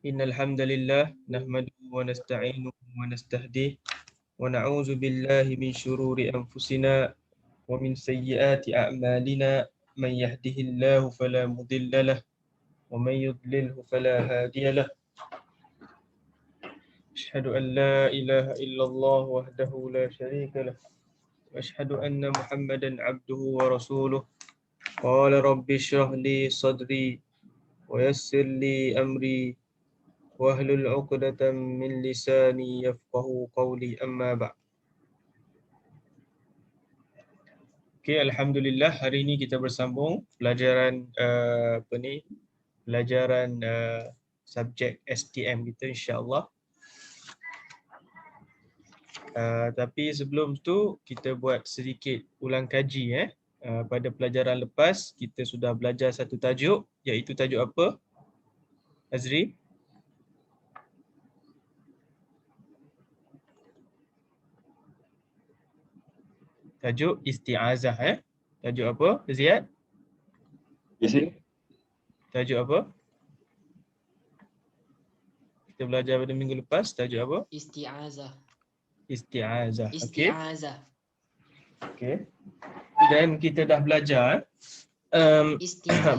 Innal hamdalillah nahmaduhu wa nasta'inuhu wa nastahdihi wa na'udzu billahi min shururi anfusina wa min sayyiati a'malina man yahdihillahu fala mudilla lahu wa man yudlilhu fala hadiya lahu. Asyhadu an la ilaha illallah wahdahu la syarika lahu wa asyhadu anna Muhammadan 'abduhu wa rasuluh. Qala rabbi shrah li sadri wa yassir li amri wahlul 'uqdatam min lisani yafqahu qawli, amma ba'd. Okey, alhamdulillah hari ini kita bersambung pelajaran pelajaran subjek STM kita, insya-Allah. Tapi sebelum tu kita buat sedikit ulang kaji. Pada pelajaran lepas kita sudah belajar satu tajuk, iaitu tajuk apa, Azri? Tajuk isti'azah. Tajuk apa, Ziyad? Yes, sir. Tajuk apa? Kita belajar pada minggu lepas, tajuk apa? Isti'azah. Isti'azah. Okey. Isti'azah. Okey. Dan kita dah belajar Isti'azah.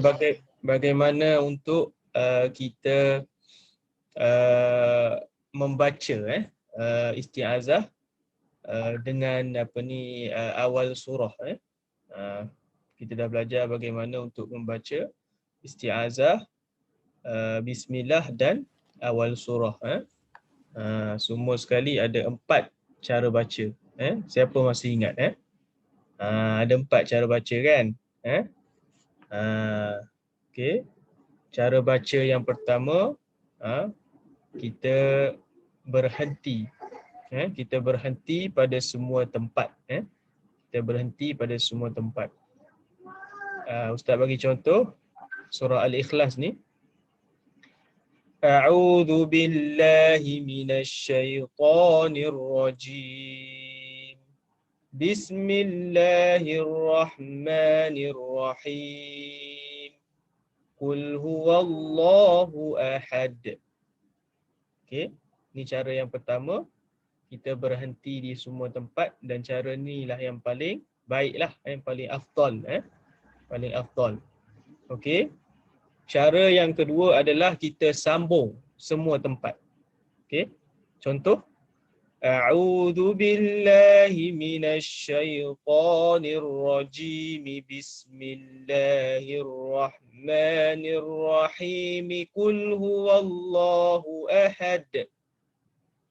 bagaimana untuk kita membaca isti'azah dengan awal surah. Kita dah belajar bagaimana untuk membaca isti'azah, bismillah dan awal surah. Semua sekali ada 4 cara baca. Siapa masih ingat? Ada 4 cara baca kan? Okey. Cara baca yang pertama, kita berhenti. Kita berhenti pada semua tempat. Kita berhenti pada semua tempat. Ustaz bagi contoh surah Al-Ikhlas ni. A'udzu billahi minasyaitonir rajim. Bismillahirrahmanirrahim. Qul huwallahu ahad. Okey, ni cara yang pertama. Kita berhenti di semua tempat dan cara ni lah yang paling baiklah, yang paling afdal, paling afdal. Okey. Cara yang kedua adalah kita sambung semua tempat. Okey. Contoh, a'udzu billahi minasyaitonir rajim. Bismillahirrahmanirrahim. Qul huwallahu ahad.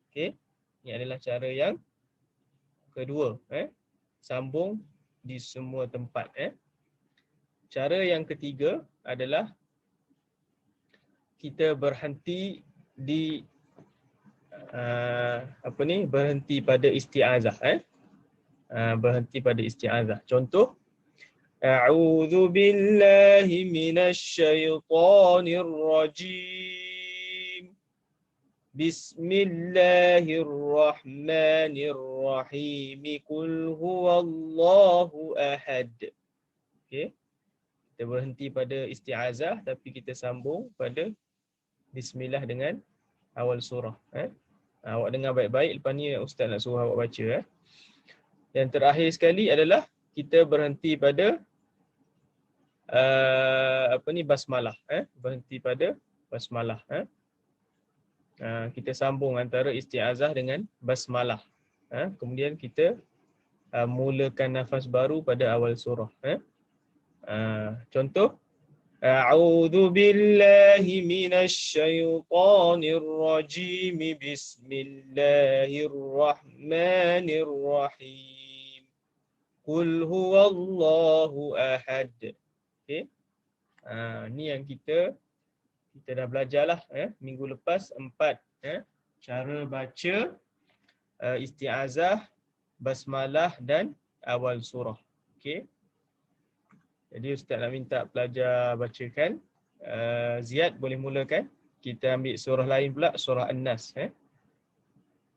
Okey. Ini adalah cara yang kedua, sambung di semua tempat. Cara yang ketiga adalah kita berhenti di berhenti pada isti'azah. Berhenti pada isti'azah. Contoh, a'udzu billahi minasyaitonir rajim. Bismillahirrahmanirrahim. Qul huwallahu ahad. Okey. Kita berhenti pada isti'azah tapi kita sambung pada bismillah dengan awal surah. Awak dengar baik-baik, lepas ni ustaz nak suruh awak baca. Yang terakhir sekali adalah kita berhenti pada basmalah. Berhenti pada basmalah. Kita sambung antara isti'azah dengan basmalah. Kemudian kita mulakan nafas baru pada awal surah. Contoh, a'udzu billahi minasyaitonir rajim. Bismillahirrahmanirrahim. Qul huwallahu ahad. Okey. Ni yang kita dah belajarlah minggu lepas 4 cara baca isti'azah, basmalah dan awal surah. Okey. Jadi ustaz nak minta pelajar bacakan. Ziyad boleh mulakan. Kita ambil surah lain pula, surah An-Nas.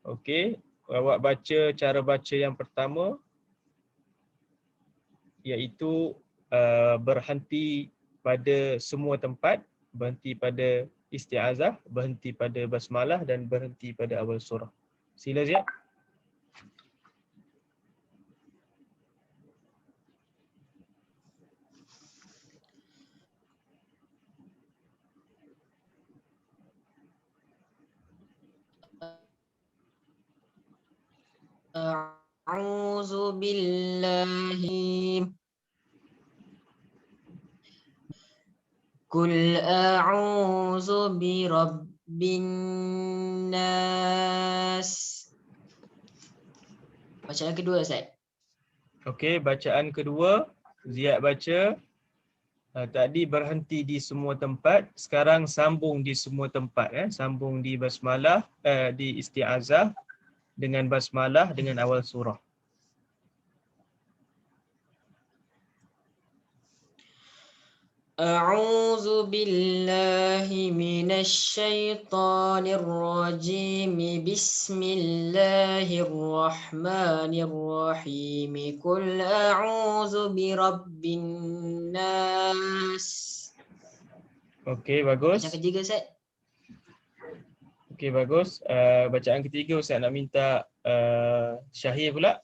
Okey, awak baca cara baca yang pertama, iaitu berhenti pada semua tempat berhenti pada isti'azah, berhenti pada basmalah dan berhenti pada awal surah. Sila Ziyad. A'udzu billahi Qul a'udzu birabbin nas. Bacaan kedua Ustaz. Okey, bacaan kedua Ziyad baca. Tadi berhenti di semua tempat, sekarang sambung di semua tempat. Sambung di basmalah, di isti'azah dengan basmalah dengan awal surah. A'udzu billahi minasy syaithanir rajim. Bismillahirrahmanirrahim. Qul a'udzu birabbin nas. Okey, bagus. Bacaan ketiga Ustaz. Okey, bagus. Bacaan ketiga Ustaz nak minta Syahir pula.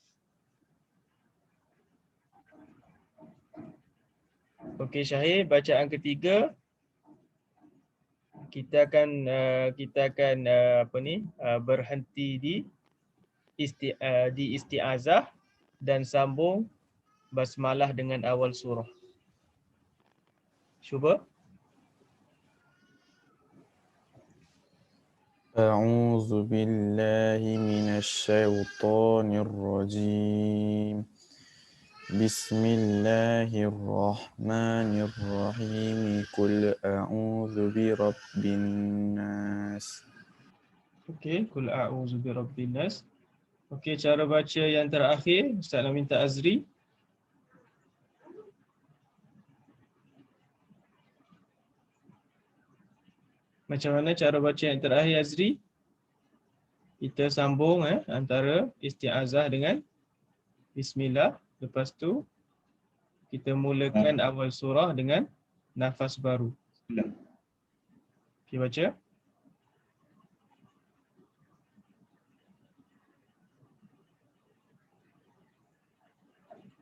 Okey Syahir, bacaan ketiga kita akan berhenti di isti'azah dan sambung basmalah dengan awal surah. Cuba. أعوذ بالله من الشيطان الرجيم بسم الله الرحمن الرحيم قل أعوذ برب الناس. Okey, qul a'udzu birabbin nas. Okey, cara baca yang terakhir Ustaz nak minta Azri. Macam mana cara baca yang terakhir Azri? Kita sambung antara isti'azah dengan bismillah. Lepas tu kita mulakan awal surah dengan nafas baru. Okey, baca.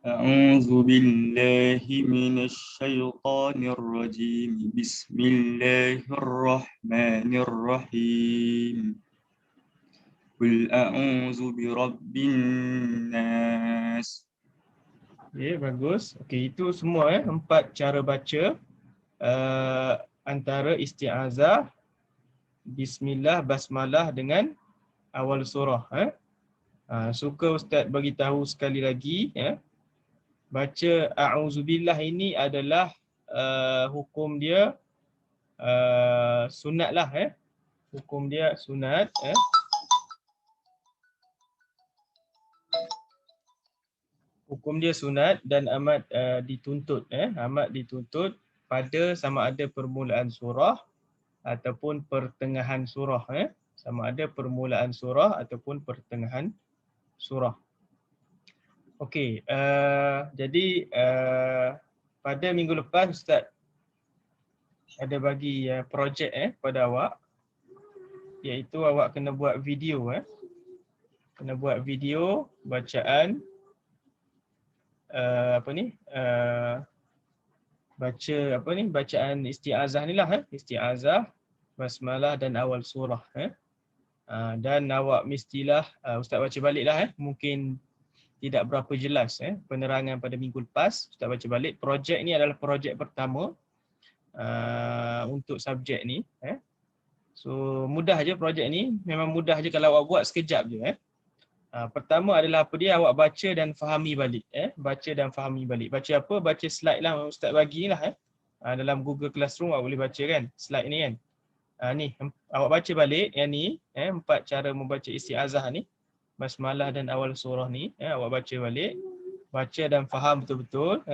أعوذ بالله من الشيطان الرجيم بسم الله الرحمن الرحيم قل أعوذ برب الناس. Okey, bagus. Okey, itu semua 4 cara baca antara isti'azah, bismillah, basmalah dengan awal surah. Suka Ustaz bagi tahu sekali lagi, baca a'udzubillah ini adalah hukum dia sunat lah. Hukum dia sunat. Hukum dia sunat dan amat dituntut. Amat dituntut pada sama ada permulaan surah ataupun pertengahan surah. Sama ada permulaan surah ataupun pertengahan surah. Okey, jadi pada minggu lepas Ustaz ada bagi projek pada awak, iaitu awak kena buat video. Kena buat video bacaan bacaan isti'azah ni lah. Isti'azah, basmalah dan awal surah. Dan awak mestilah Ustaz baca balik lah. Mungkin tidak berapa jelas penerangan pada minggu lepas. Ustaz baca balik. Projek ni adalah projek pertama untuk subjek ni. So mudah je projek ni. Memang mudah je kalau awak buat sekejap je. Pertama adalah apa dia, awak baca dan fahami balik. Baca dan fahami balik. Baca apa? Baca slide lah Ustaz bagi lah. Dalam Google Classroom awak boleh baca kan slide ni kan. Ni awak baca balik yang ni, 4 cara membaca isti'azah ni, basmalah dan awal surah ni. Awak baca balik, baca dan faham betul-betul.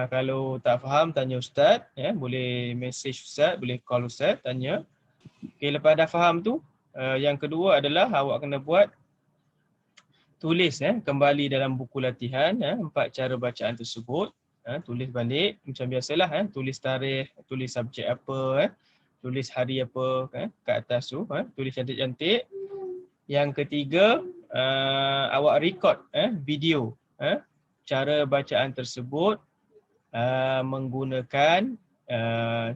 Kalau tak faham tanya Ustaz, boleh message Ustaz, boleh call Ustaz tanya. Okey, lepas dah faham tu, yang kedua adalah awak kena buat tulis kembali dalam buku latihan 4 cara bacaan tersebut. tulis balik macam biasalah, tulis tarikh, tulis subjek apa, tulis hari apa kat atas tu, tulis cantik-cantik. Yang ketiga, awak record video cara bacaan tersebut menggunakan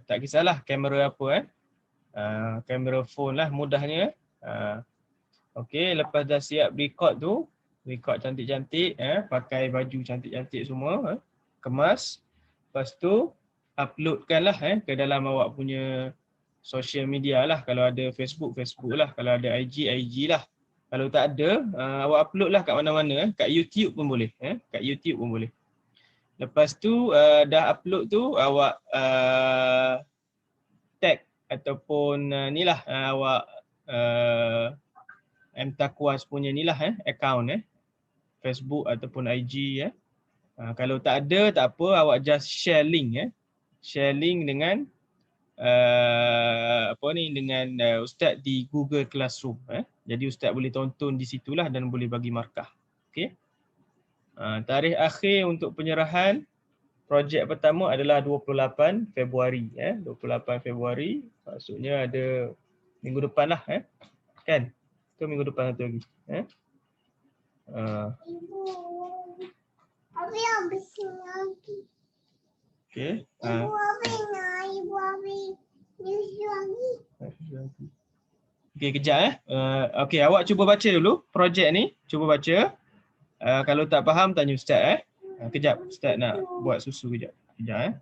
tak kisahlah kamera apa, kamera phone lah mudahnya. Okey, lepas dah siap record tu, record cantik-cantik, pakai baju cantik-cantik semua, kemas. Lepas tu uploadkanlah ke dalam awak punya social media lah. Kalau ada Facebook, Facebook lah. Kalau ada IG, IG lah. Kalau tak ada, awak upload lah kat mana-mana. Kat YouTube pun boleh. Kat YouTube pun boleh. Lepas tu dah upload tu, awak tag ataupun ni lah awak M-Taqwas punya ni lah account Facebook ataupun IG. Kalau tak ada, tak apa, awak just share link share link dengan dengan ustaz di Google Classroom. Jadi ustaz boleh tonton di situlah dan boleh bagi markah. Okey. Tarikh akhir untuk penyerahan projek pertama adalah 28 Februari. 28 Februari maksudnya ada minggu depan lah kan? Ke minggu depan satu lagi. Okey. Okey, kejap okey, awak cuba baca dulu projek ni, cuba baca. Kalau tak faham tanya ustaz kejap, ustaz nak buat susu kejap. Kejap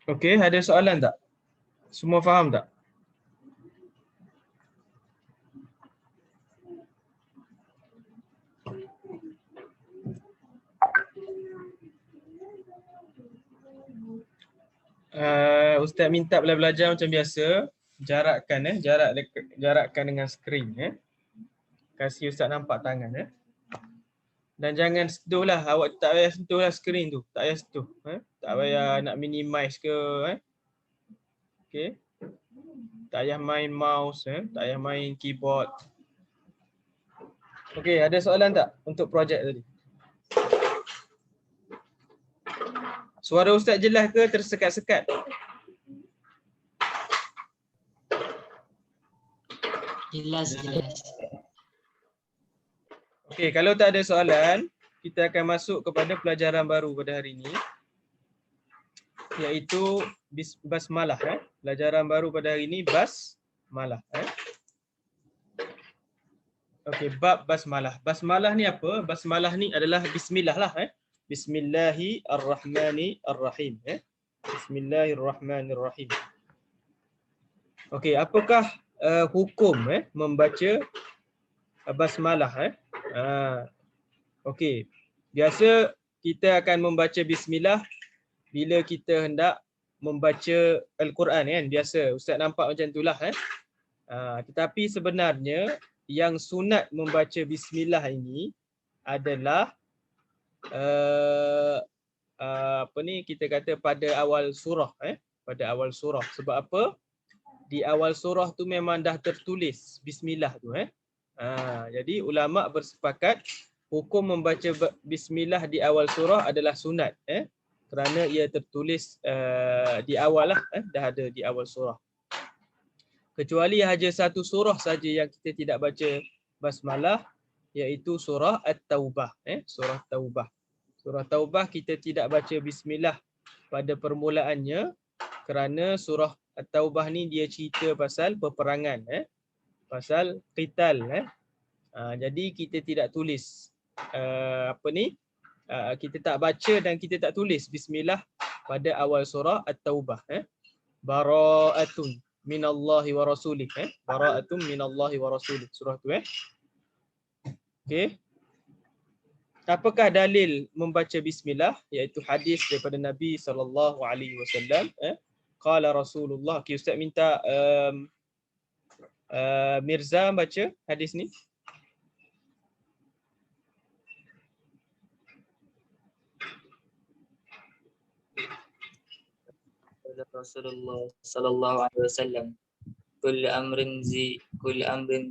Okey, ada soalan tak? Semua faham tak? Ustaz minta belajar macam biasa, jarakkan jarakkan dengan skrin Kasih ustaz nampak tangan Dan jangan sentuh lah, awak tak payah sentuh lah skrin tu, tak payah sentuh. Tak payah nak minimize ke okey. Tak payah main mouse, tak payah main keyboard. Okey, ada soalan tak untuk projek tadi? Suara ustaz jelas ke tersekat-sekat? Jelas. Okey, kalau tak ada soalan, kita akan masuk kepada pelajaran baru pada hari ini, iaitu basmalah. Pelajaran baru pada hari ini basmalah. Okey, bab basmalah. Basmalah ni apa? Basmalah ni adalah bismillah lah. Bismillahirrahmanirrahim. Bismillahirrahmanirrahim. Okey, apakah hukum membaca basmalah? Okey. Biasa kita akan membaca bismillah bila kita hendak membaca Al-Quran kan. Biasa ustaz nampak macam itulah tetapi sebenarnya yang sunat membaca bismillah ini adalah kita kata pada awal surah pada awal surah. Sebab apa? Di awal surah tu memang dah tertulis bismillah tu jadi ulama bersepakat hukum membaca bismillah di awal surah adalah sunat kerana ia tertulis di awal lah dah ada di awal surah. Kecuali hanya satu surah saja yang kita tidak baca basmalah, iaitu surah At-Taubah. Surah Taubah. Surah Taubah kita tidak baca bismillah pada permulaannya kerana surah At-Taubah ni dia cerita pasal peperangan, pasal qital. Jadi kita tidak tulis kita tak baca dan kita tak tulis bismillah pada awal surah At-Taubah. Bara'atun minallahi wa rasulih. Bara'atun minallahi wa rasulih. Surah tu Okey. Apakah dalil membaca bismillah? Iaitu hadis daripada Nabi SAW. qala Rasulullah. Okay, Ustaz minta Mirza baca hadis ni. Rasulullah sallallahu alaihi wasallam kullu amrin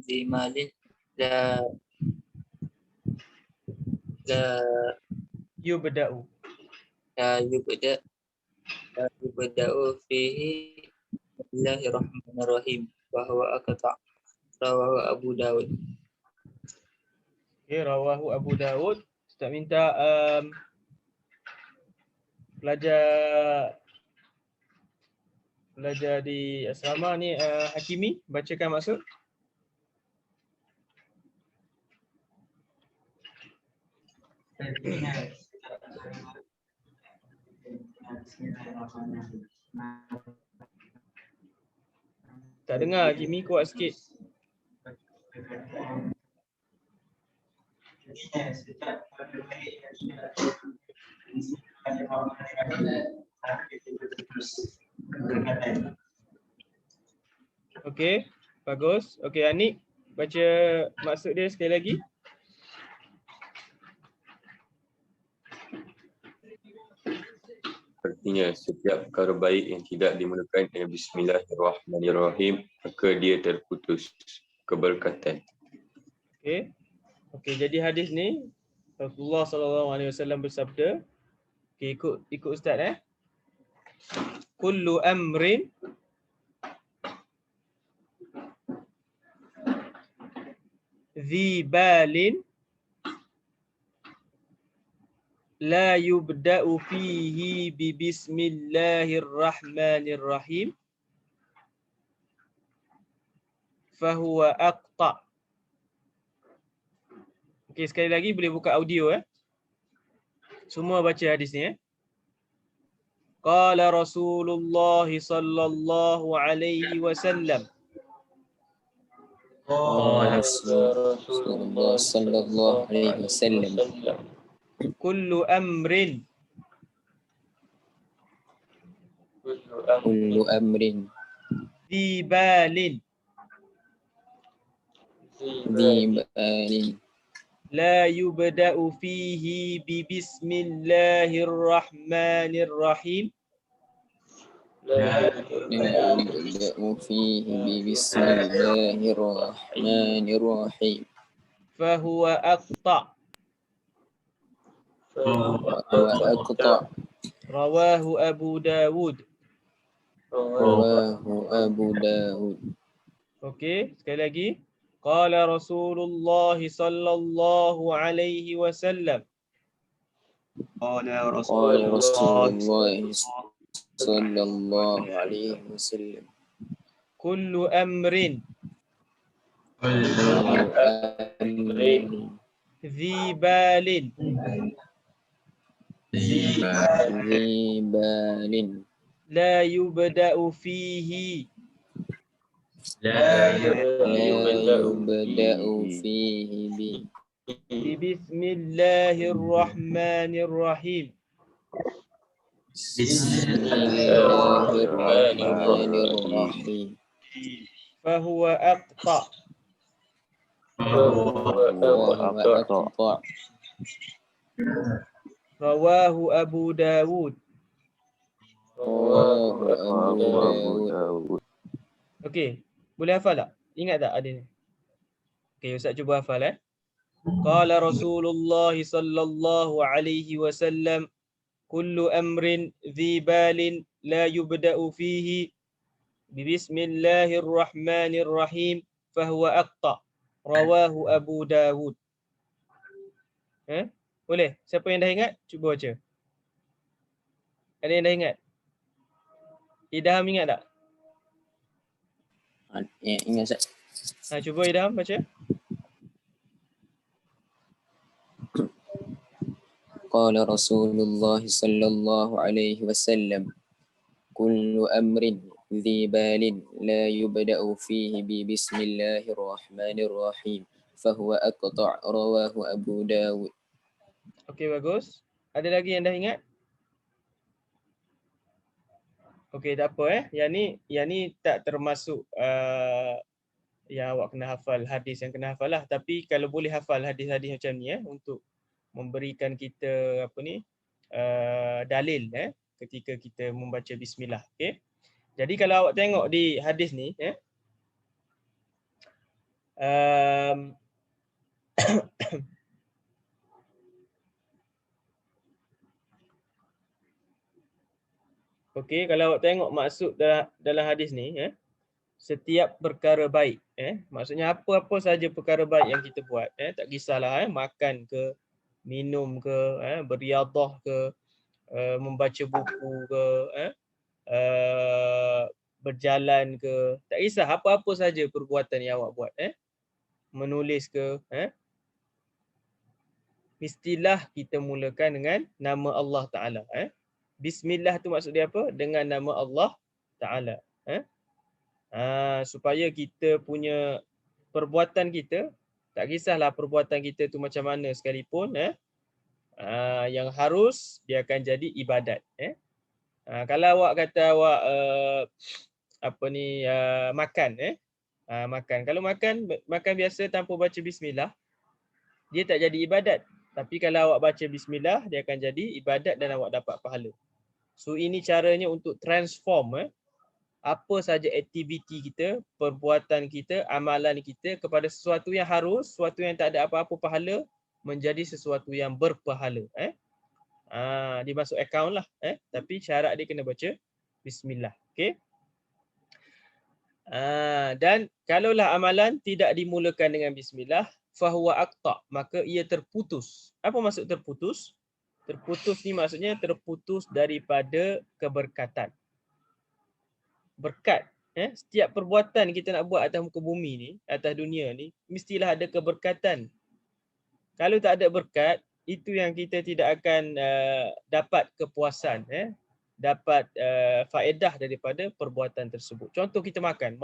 zi malin la Yubda'u. yubda'u fihi Bismillahirrahmanirrahim wa huwa aqta' rawahu Abu Dawud. Okay, rawahu Abu Dawud. Ustaz minta pelajar di asrama ni Hakimi bacakan maksud. Tak dengar Hakimi, kuat sikit. Okey, bagus. Okey, Anik baca maksud dia sekali lagi. Artinya, setiap perkara baik yang tidak dimulakan dengan Bismillahirrahmanirrahim, maka dia terputus keberkatan. Okey. Okey, jadi hadis ni Rasulullah SAW bersabda. Okey, ikut Ustaz Kullu amrin zi balin la yubda'u fihi bi bismillahirrahmanirrahim fahuwa aqta'. Okey, sekali lagi boleh buka audio Semua baca hadis ni Qala Rasulullah sallallahu alaihi wasallam. Qala Rasulullah sallallahu alaihi wasallam Kullu amrin zi balin la yubda'u fihi bi bismillahirrahmanirrahim fahuwa aqta'. Rawahu Abu Dawud. Okey, sekali lagi. Qala Rasulullah sallallahu alaihi wasallam. Qala Rasulullah sallallahu alaihi wasallam Kullu amrin zi balin la yubda'u fihi bi bismillahirrahmanirrahim fahuwa aqta'. Rawahu Abu Dawud. Okey, boleh hafal tak? Ingat tak ada ni? Okey, Ustaz cuba hafal Qala Rasulullah sallallahu alaihi wasallam kullu amrin dhi balin la yubda'u fihi bi bismillahirrahmanirrahim fahuwa aqta'. Rawahu Abu Dawud. Boleh? Siapa yang dah ingat? Cuba baca. Ada yang dah ingat? Idham ingat tak? Ingat Ustaz. Cuba Idham baca. Qala Rasulullah sallallahu alaihi wasallam kullu amrin ذي بال لا يبدأ فيه بسم الله الرحمن الرحيم فهو أقطع رواه أبو داود. Okey, bagus. Ada lagi yang dah ingat? Okey, tak apa Yang ni tak termasuk yang awak kena hafal hadis yang kena hafal lah. Tapi kalau boleh hafal hadis-hadis macam ni untuk memberikan kita dalil ketika kita membaca bismillah. Okey. Jadi kalau awak tengok di hadis ni okey, kalau awak tengok maksud dalam hadis ni setiap perkara baik maksudnya apa-apa saja perkara baik yang kita buat tak kisahlah makan ke, minum ke, beriadah ke, membaca buku ke, berjalan ke, tak kisah apa-apa saja perbuatan yang awak buat menulis ke, mestilah kita mulakan dengan nama Allah Ta'ala. Bismillah tu maksud dia apa? Dengan nama Allah Ta'ala. Supaya kita punya perbuatan kita, tak kisahlah perbuatan kita tu macam mana sekalipun, yang harus dia akan jadi ibadat. Kalau awak kata awak makan, makan. Kalau makan biasa tanpa baca bismillah, dia tak jadi ibadat. Tapi kalau awak baca bismillah, dia akan jadi ibadat dan awak dapat pahala. So ini caranya untuk transform apa saja aktiviti kita, perbuatan kita, amalan kita kepada sesuatu yang harus, sesuatu yang tak ada apa-apa pahala menjadi sesuatu yang berpahala. Dia masuk akaun lah. Tapi syarat dia kena baca bismillah. Okay. Dan kalaulah amalan tidak dimulakan dengan bismillah, fahuwa aqta, maka ia terputus. Apa maksud terputus? Terputus ni maksudnya terputus daripada keberkatan. Berkat. Setiap perbuatan kita nak buat atas muka bumi ni, atas dunia ni, mestilah ada keberkatan. Kalau tak ada berkat, itu yang kita tidak akan dapat kepuasan, dapat faedah daripada perbuatan tersebut. Contoh kita makan,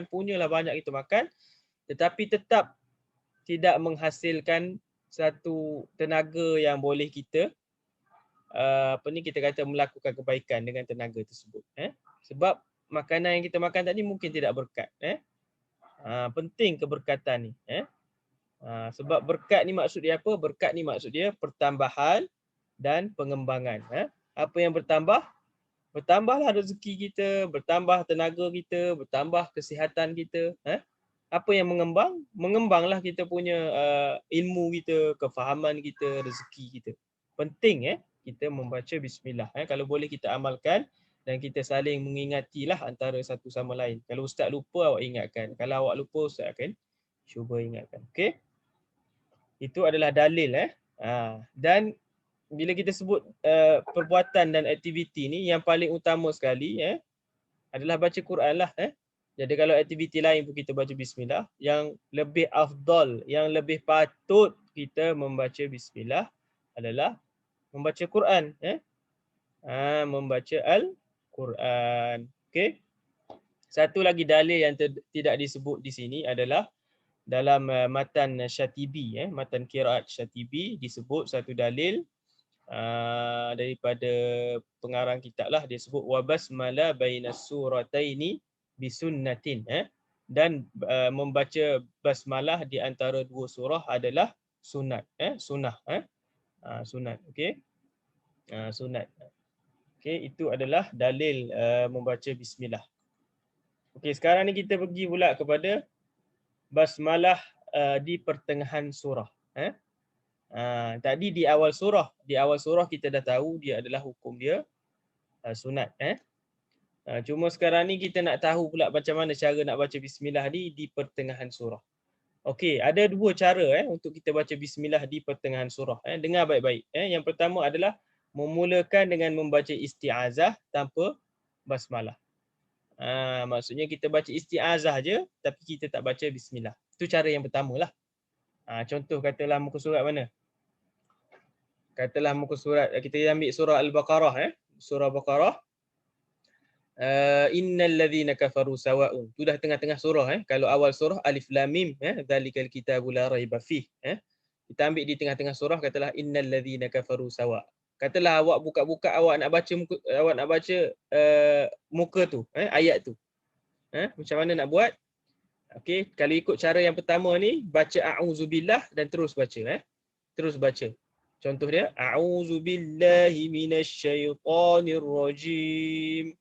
punyalah banyak kita makan, tetapi tetap tidak menghasilkan satu tenaga yang boleh kita kita kata melakukan kebaikan dengan tenaga tersebut. Sebab makanan yang kita makan tadi mungkin tidak berkat. Penting keberkatan ni. Sebab berkat ni maksud dia apa? Berkat ni maksud dia pertambahan dan pengembangan. Apa yang bertambah? Bertambahlah rezeki kita, bertambah tenaga kita, bertambah kesihatan kita. Apa yang mengembang? Mengembanglah kita punya ilmu kita, kefahaman kita, rezeki kita. Penting kita membaca bismillah. Kalau boleh kita amalkan dan kita saling mengingatilah antara satu sama lain. Kalau ustaz lupa, awak ingatkan. Kalau awak lupa, ustaz akan cuba ingatkan. Okey? Itu adalah dalil. Dan bila kita sebut perbuatan dan aktiviti ni, yang paling utama sekali adalah baca Quran lah. Jadi kalau aktiviti lain pun kita baca bismillah, yang lebih afdal, yang lebih patut kita membaca bismillah adalah membaca Quran. Membaca Al-Quran. Okey. Satu lagi dalil yang tidak disebut di sini adalah dalam matan Syatibi, matan qiraat Syatibi disebut satu dalil daripada pengarang kitab lah, dia sebut wa basmala bainas surataini bisunnatin, dan membaca basmalah di antara dua surah adalah sunat, sunnah, sunat. Okey, sunat. Okey, itu adalah dalil membaca bismillah. Okey, sekarang ni kita pergi pula kepada basmalah di pertengahan surah. Tadi di awal surah kita dah tahu dia adalah hukum dia sunat. Cuma sekarang ni kita nak tahu pula macam mana cara nak baca bismillah ni di pertengahan surah. Okey, ada dua cara untuk kita baca bismillah di pertengahan surah. Dengar baik-baik. Yang pertama adalah memulakan dengan membaca isti'azah tanpa basmalah. Maksudnya kita baca isti'azah je tapi kita tak baca bismillah. Itu cara yang pertama lah. Contoh katalah muka surat mana? Katalah muka surat, kita ambil surah Al-Baqarah. Surah Baqarah. Innal ladzina kafaru sawa'un. Tu dah tengah-tengah surah. Kalau awal surah Alif Lam Mim, dzalikal kitabu la raiba fih. Kita ambil di tengah-tengah surah, katalah innal ladzina kafaru sawa'. Katalah awak buka-buka, awak nak baca muka tu, ayat tu. Macam mana nak buat? Okey, kalau ikut cara yang pertama ni, baca a'udzubillah dan terus baca. Terus baca. Contoh dia, a'udzubillahi minasyaitonir rajim.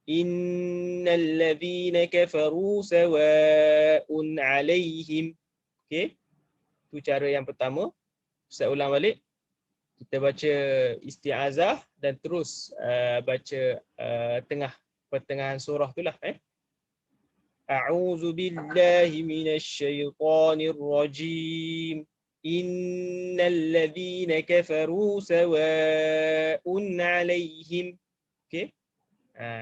Innal ladzina kafaru sawa'un 'alaihim. Okey. Tu cara yang pertama. Ustaz ulang balik. Kita baca isti'azah dan terus baca pertengahan surah itulah. A'udzu billahi minasyaitonir rajim. Innal ladzina kafaru sawa'un 'alaihim. Okey.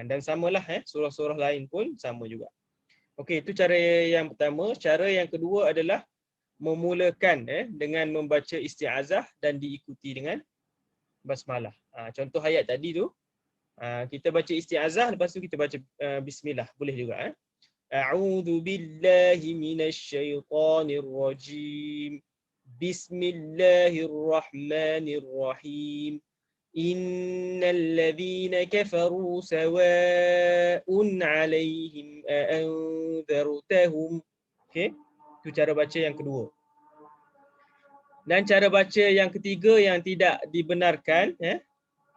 Dan samalah surah-surah lain pun sama juga. Okey, itu cara yang pertama. Cara yang kedua adalah memulakan dengan membaca isti'azah dan diikuti dengan basmalah. Contoh ayat tadi tu, kita baca isti'azah, lepas tu kita baca bismillah, boleh juga. A'udzu billahi minasyaitonir rajim. Bismillahirrahmanirrahim. Innal ladzina kafaru sawa'un 'alaihim a'anzartahum. Okey. Itu cara baca yang kedua. Dan cara baca yang ketiga yang tidak dibenarkan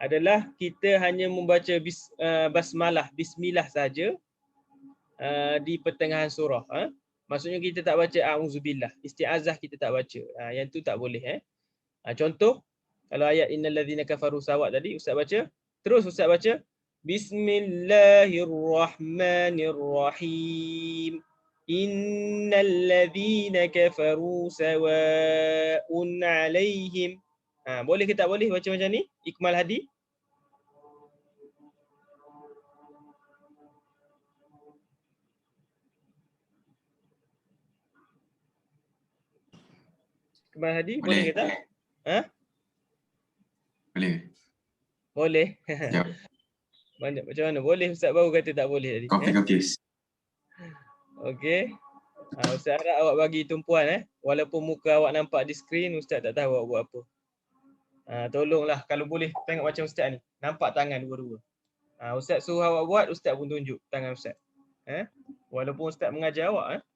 adalah kita hanya membaca basmalah, bismillah saja di pertengahan surah. Maksudnya kita tak baca a'udzubillah, isti'azah kita tak baca. Yang tu tak boleh. Contoh, kalau ayat innal ladzina kafaru sawa tadi ustaz baca, terus ustaz baca bismillahirrahmanirrahim. Innal ladzina kafaru sawa'un 'alaihim. Boleh ke tak boleh baca macam ni? Ikmal Hadi. Ikmal Hadi boleh ke tak? Boleh. Boleh. Sekejap. Macam mana? Boleh ustaz baru kata tak boleh tadi. Confuse. Okey. Ustaz harap awak bagi tumpuan walaupun muka awak nampak di skrin, ustaz tak tahu awak buat apa. Tolonglah kalau boleh tengok macam ustaz ni. Nampak tangan dua-dua. Ustaz suruh awak buat, ustaz pun tunjuk tangan ustaz. Walaupun ustaz mengajar awak,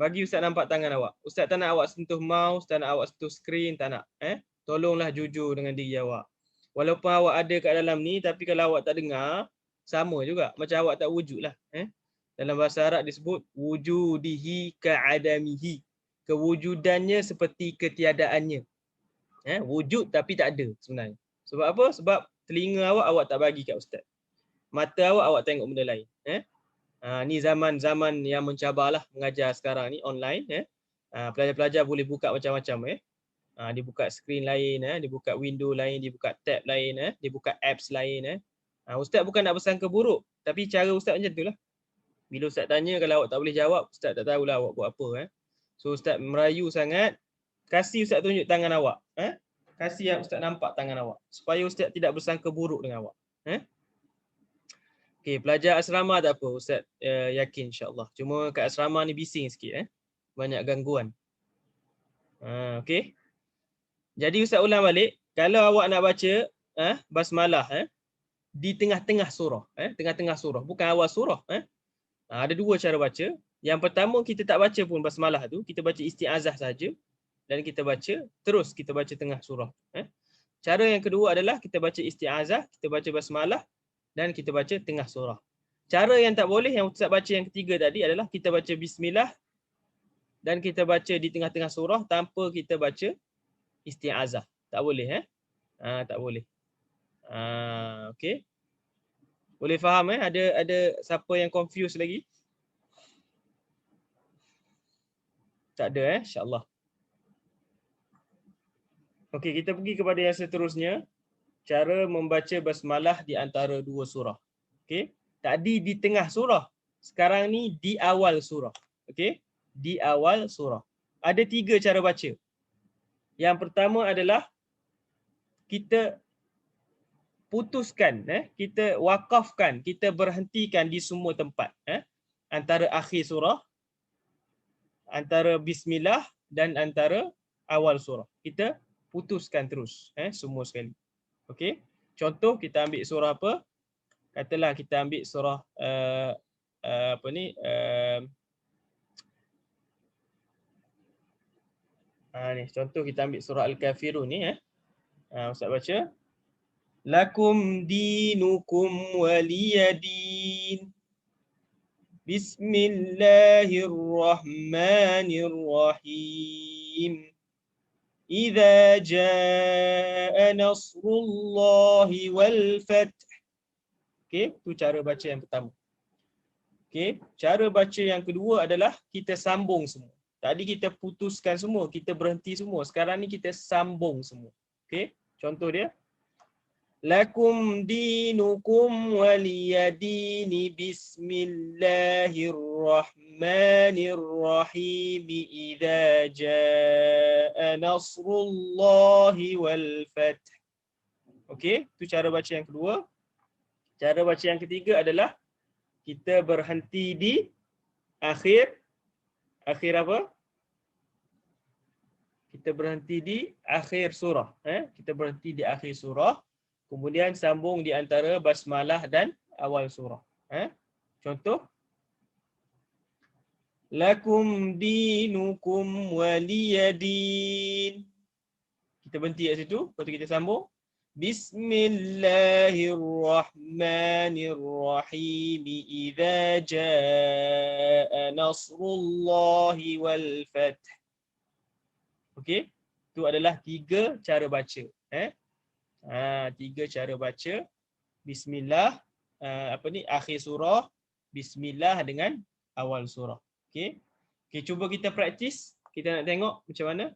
bagi ustaz nampak tangan awak. Ustaz tak nak awak sentuh mouse, tak nak awak sentuh skrin, tak nak. Tolonglah jujur dengan diri awak. Walaupun awak ada kat dalam ni, tapi kalau awak tak dengar, sama juga. Macam awak tak wujud lah. Dalam bahasa Arab disebut wujudihi ka'adamihi. Kewujudannya seperti ketiadaannya. Wujud tapi tak ada sebenarnya. Sebab apa? Sebab telinga awak tak bagi kat ustaz. Mata awak tengok benda lain. Ni zaman-zaman yang mencabarlah mengajar sekarang ni online. Pelajar-pelajar boleh buka macam-macam. Dia buka skrin lain, dia buka window lain, dia buka tab lain, dia buka apps lain. Ustaz bukan nak bersangka buruk, tapi cara ustaz macam tu lah. Bila ustaz tanya, kalau awak tak boleh jawab, ustaz tak tahulah awak buat apa. So ustaz merayu sangat, kasih ustaz tunjuk tangan awak. Kasih ustaz nampak tangan awak, supaya ustaz tidak bersangka buruk dengan awak. Okey, pelajar asrama tak apa, ustaz yakin insya-Allah. Cuma kat asrama ni bising sikit, banyak gangguan. Okey. Jadi ustaz ulang balik, kalau awak nak baca basmalah di tengah-tengah surah, tengah-tengah surah, bukan awal surah. Ada dua cara baca. Yang pertama, kita tak baca pun basmalah tu, kita baca isti'azah saja dan kita baca terus kita baca tengah surah. Cara yang kedua adalah kita baca isti'azah, kita baca basmalah dan kita baca tengah surah. Cara yang tak boleh yang ustaz baca yang ketiga tadi adalah kita baca bismillah dan kita baca di tengah-tengah surah tanpa kita baca isti'azah. Tak boleh tak boleh. Okey. Boleh faham ada siapa yang confuse lagi? Tak ada insya-Allah. Okey, kita pergi kepada yang seterusnya. Cara membaca basmalah di antara dua surah. Okey. Tadi di tengah surah. Sekarang ni di awal surah. Okey. Di awal surah. Ada 3 cara baca. Yang pertama adalah kita putuskan, kita wakafkan, kita berhentikan di semua tempat. Antara akhir surah, antara bismillah dan antara awal surah. Kita putuskan terus semua sekali. Okey. Contoh kita ambil surah apa? Katalah kita ambil surah apa ni? Ni contoh kita ambil surah Al-Kafirun ni Ustaz baca. Lakum dinukum waliyadin. Bismillahirrahmanirrahim. Idza jaa nasrullahi wal fath. Okey, tu cara baca yang pertama. Okey, cara baca yang kedua adalah kita sambung semua. Tadi kita putuskan semua, kita berhenti semua. Sekarang ni kita sambung semua. Okey, contoh dia. Lakum dinukum waliyadini bismillahirrahmanirrahim idza jaa nasrullahi wal fath. Okey, itu cara baca yang kedua. Cara baca yang ketiga adalah kita berhenti di akhir apa? Kita berhenti di akhir surah. Kita berhenti di akhir surah. Kemudian sambung di antara basmalah dan awal surah. Contoh. Lakum dinukum waliyadin. Kita berhenti kat situ. Lepas tu kita sambung. Bismillahirrahmanirrahim. Idza jaa nasrullahi wal fath. Okey. Itu adalah 3 cara baca. 3 cara baca. Bismillah, akhir surah. Bismillah dengan awal surah. Okey. Okey, cuba kita praktis. Kita nak tengok macam mana.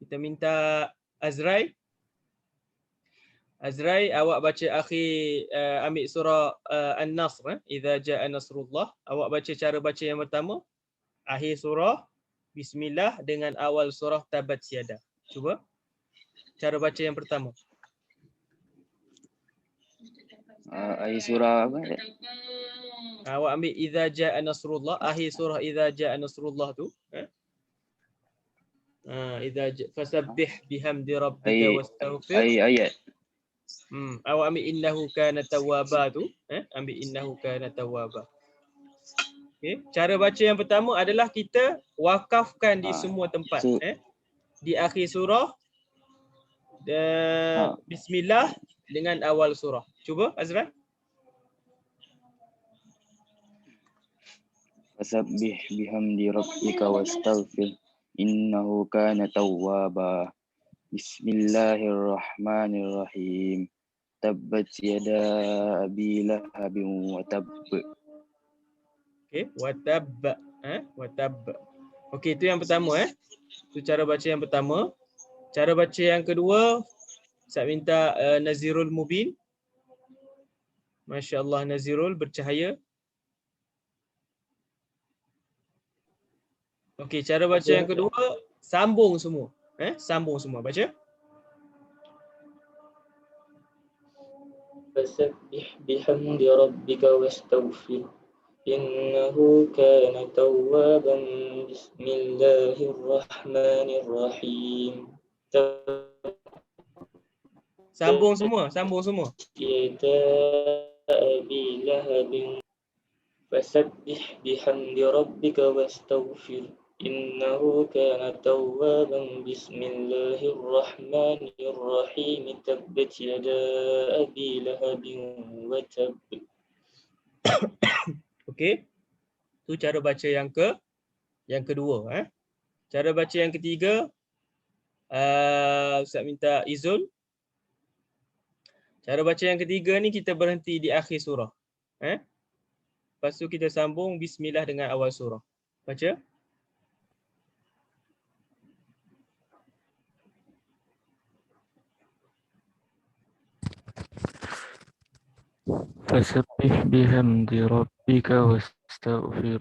Kita minta Azrai. Azrai, awak baca akhir ambil surah An-Nasr, Idza jaa nasrullah. Awak baca cara baca yang pertama, akhir surah Bismillah dengan awal surah Tabat Yada. Cuba. Cara baca yang pertama. Akhir surah apa? Awak ambil Idza jaa nasrullah, akhir surah Idza jaa nasrullah tu. Fasabbih bihamdi rabbika wastaghfir. Ayat. Awak ambil innahu kana tawwaba tu. Ambil innahu kana tawwaba. Okey, cara baca yang pertama adalah kita wakafkan di semua tempat. Di akhir surah Bismillah dengan awal surah. Cuba Azrai. Fasabbih bihamdi rabbika wastaghfir innahu kana tawwaba. Bismillahirrahmanirrahim. Tabbat yada abi lahabin wa tabb. Okey, wa tabb. Wa tabb. Okey, itu yang pertama Itu cara baca yang pertama. Cara baca yang kedua, saya minta Nazirul Mubin. Masya-Allah, Nazirul bercahaya. Okey, cara baca yang kedua, sambung semua. Sambung semua, baca. Fasabbih bihamdi rabbika wastaghfir innahu kana tawwaban. Bismillahirrahmanirrahim. Sambung semua, sambung semua. Yada abi lahabin. Fasabbih bihamdi rabbika wastaghfir innahu kana tawwaban. Bismillahirrahmanirrahim. Tabbat yada abi lahabin wa tabb. Okey. Itu cara baca yang kedua. Cara baca yang ketiga, Ustaz minta Izul. Cara baca yang ketiga ni kita berhenti di akhir surah. Lepas tu kita sambung Bismillah dengan awal surah. Baca. Fasabbih bihamdi rabbika wastaghfir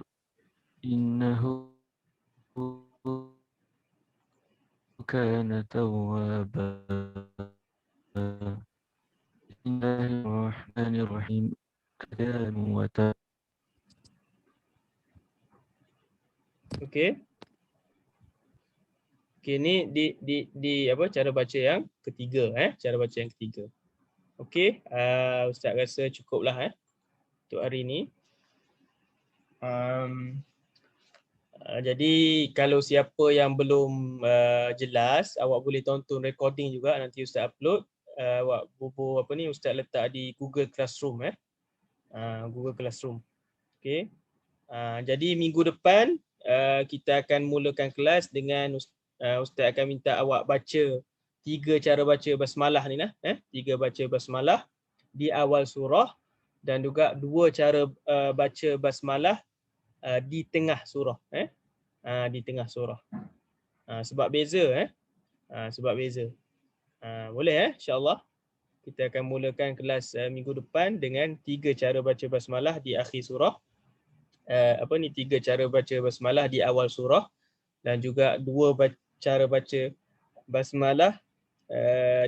innahu kana tawwaba. Bismillahirrahmanirrahim. Kadamu wa ta. Okey. Okey, ni di apa cara baca yang ketiga, cara baca yang ketiga. Okey, Ustaz rasa cukuplah untuk hari ni. Jadi kalau siapa yang belum jelas, awak boleh tonton recording juga, nanti Ustaz upload. Awak Ustaz letak di Google Classroom Google Classroom. Okey. Jadi minggu depan kita akan mulakan kelas dengan Ustaz akan minta awak baca 3 cara baca basmalah ni lah, 3 baca basmalah di awal surah dan juga 2 cara baca basmalah di tengah surah, di tengah surah. Sebab beza, sebab beza. Boleh insya-Allah. Kita akan mulakan kelas minggu depan dengan 3 cara baca basmalah di akhir surah. 3 cara baca basmalah di awal surah dan juga 2 cara baca basmalah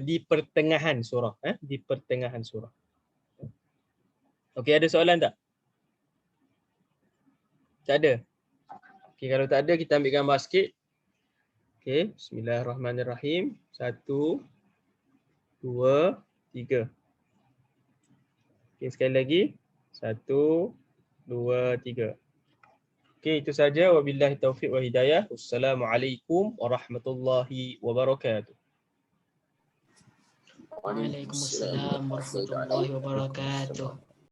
di pertengahan surah, di pertengahan surah. Okey, ada soalan tak? Tak ada. Okey, kalau tak ada kita ambil gambar sikit. Okey, bismillahirrahmanirrahim. 1 2 3. Okey, sekali lagi. 1 2 3. Okey, itu saja. Wabillahi taufiq wa hidayah. Wassalamualaikum warahmatullahi wabarakatuh. Waalaikumsalam warahmatullahi wabarakatuh.